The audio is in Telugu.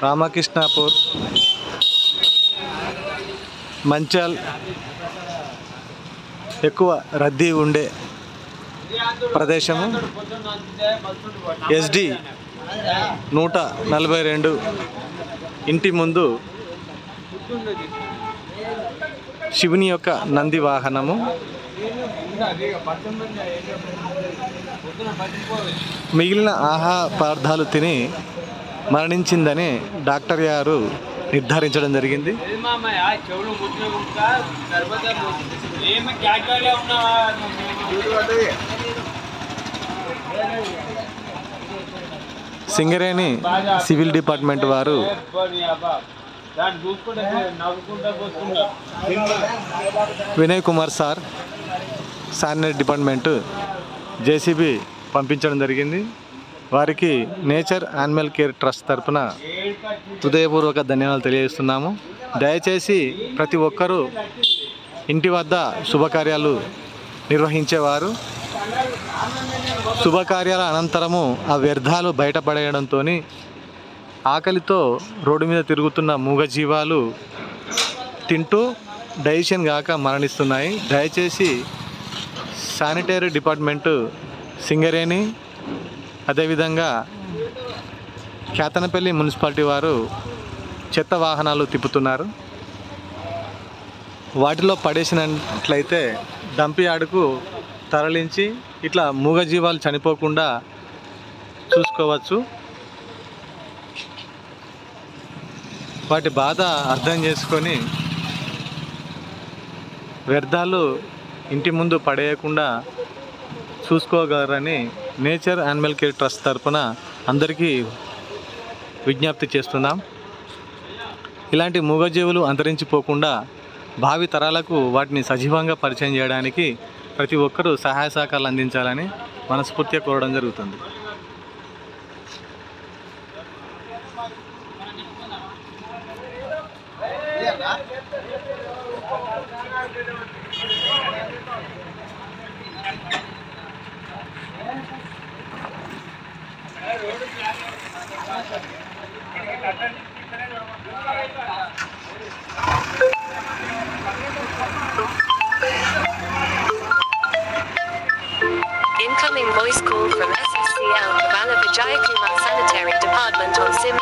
రామకృష్ణాపూర్, మంచాల్ ఎక్కువ రద్దీ ఉండే ప్రదేశము. SD 142 ఇంటి ముందు శివుని యొక్క నంది వాహనము. మిగిలిన ఆహార పదార్థాలు తిని మరణించిందని డాక్టర్ గారు నిర్ధారించడం జరిగింది. సింగరేణి సివిల్ డిపార్ట్మెంట్ వారు Vinay Kumar sir sanitary department JCB పంపించడం జరిగింది. వారికి నేచర్ యానిమల్ కేర్ ట్రస్ట్ తరఫున హృదయపూర్వక ధన్యవాదాలు తెలియజేస్తున్నాము. దయచేసి ప్రతి ఒక్కరూ ఇంటి వద్ద శుభకార్యాలు నిర్వహించేవారు శుభకార్యాల అనంతరము ఆ వ్యర్థాలు బయటపడేయడంతో ఆకలితో రోడ్డు మీద తిరుగుతున్న మూగజీవాలు తింటూ డైజెషన్ కాక మరణిస్తున్నాయి. దయచేసి శానిటరీ డిపార్ట్మెంటు సింగరేణి, అదేవిధంగా కేతనపల్లి మున్సిపాలిటీ వారు చెత్త వాహనాలు తిప్పుతున్నారు. వాటిలో పడేసినట్లయితే డంప్ యార్డుకు తరలించి ఇట్లా మూగజీవాలు చనిపోకుండా చూసుకోవచ్చు. వాటి బాధ అర్థం చేసుకొని వ్యర్థాలు ఇంటి ముందు పడేయకుండా చూసుకోగలరని నేచర్ యానిమల్ కేర్ ట్రస్ట్ తరఫున అందరికీ విజ్ఞప్తి చేస్తున్నాం. ఇలాంటి మూగజీవులు అంతరించిపోకుండా భావి తరాలకు వాటిని సజీవంగా పరిచయం చేయడానికి ప్రతి ఒక్కరూ సహాయ సహకారాలు అందించాలని మనస్ఫూర్తిగా కోరడం జరుగుతుంది. Incoming voice call from SECL Bala Vijaya Kumar Sanitary Department on SIM